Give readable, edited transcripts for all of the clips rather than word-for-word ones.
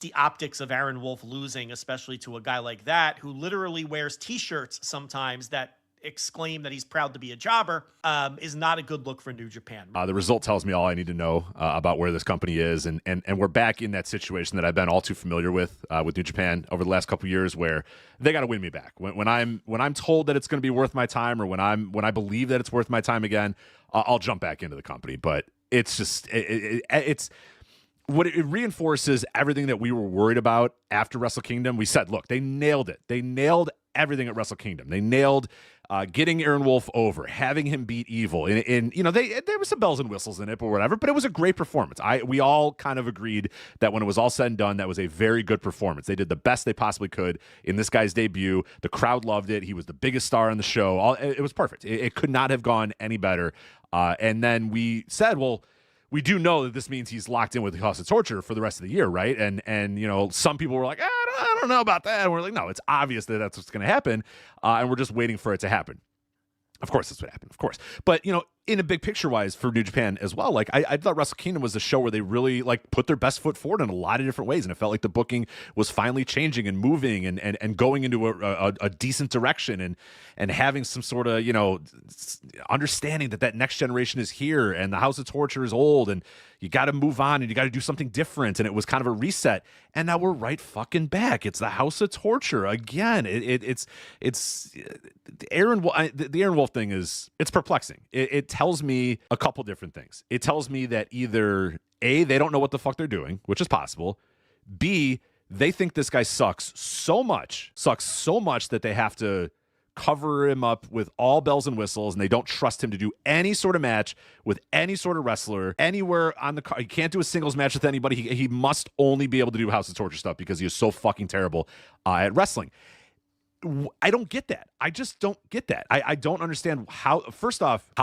the optics of Aaron Wolf losing, especially to a guy like that who literally wears t-shirts sometimes that exclaim that he's proud to be a jobber, is not a good look for New Japan. The result tells me all I need to know about where this company is, and we're back in that situation that I've been all too familiar with New Japan over the last couple of years, where they got to win me back. When I'm told that it's going to be worth my time, or when I believe that it's worth my time again, I'll jump back into the company. But it's just it's what it reinforces everything that we were worried about after Wrestle Kingdom. We said, look, they nailed it. They nailed everything at Wrestle Kingdom. They nailed getting Aaron Wolf over, having him beat Evil. In there was some bells and whistles in it, or whatever, but it was a great performance. We all kind of agreed that when it was all said and done, that was a very good performance. They did the best they possibly could in this guy's debut. The crowd loved it. He was the biggest star on the show. It was perfect. It could not have gone any better. And then we said, well, we do know that this means he's locked in with the House of Torture for the rest of the year, right? And some people were like, I don't know about that. And we're like, no, it's obvious that that's what's going to happen, and we're just waiting for it to happen. Of course, that's what happened, of course. But, in a big picture-wise for New Japan as well, like, I thought Wrestle Kingdom was a show where they really, like, put their best foot forward in a lot of different ways, and it felt like the booking was finally changing and moving and going into a decent direction and having some sort of, understanding that next generation is here and the House of Torture is old and you got to move on and you got to do something different, and it was kind of a reset, and now we're right fucking back. It's the House of Torture again. It's the Aaron Wolf thing it's perplexing. It tells me a couple different things. It tells me that either A, they don't know what the fuck they're doing, which is possible. B, they think this guy sucks so much that they have to cover him up with all bells and whistles, and they don't trust him to do any sort of match with any sort of wrestler anywhere on the card. He can't do a singles match with anybody. He must only be able to do House of Torture stuff because he is so fucking terrible at wrestling. I don't get that. I just don't get that. I don't understand how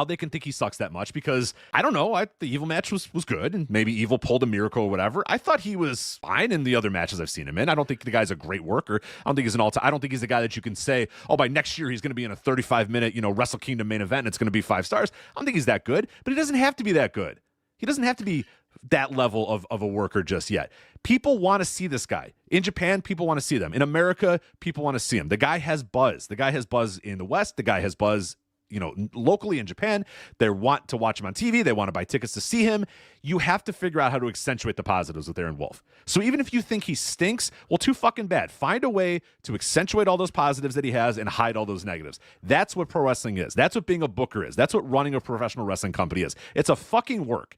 they can think he sucks that much, because I don't know. The Evil match was good, and maybe Evil pulled a miracle or whatever. I thought he was fine in the other matches I've seen him in. I don't think the guy's a great worker. I don't think he's I don't think he's the guy that you can say, oh, by next year he's going to be in a 35-minute, Wrestle Kingdom main event and it's going to be 5 stars. I don't think he's that good, but he doesn't have to be that good. He doesn't have to be that level of a worker just yet. People want to see this guy. In Japan, people want to see them. In America, people want to see him. The guy has buzz. The guy has buzz in the West. The guy has buzz, locally in Japan. They want to watch him on TV. They want to buy tickets to see him. You have to figure out how to accentuate the positives with Aaron Wolf. So even if you think he stinks, well, too fucking bad. Find a way to accentuate all those positives that he has and hide all those negatives. That's what pro wrestling is. That's what being a booker is. That's what running a professional wrestling company is. It's a fucking work.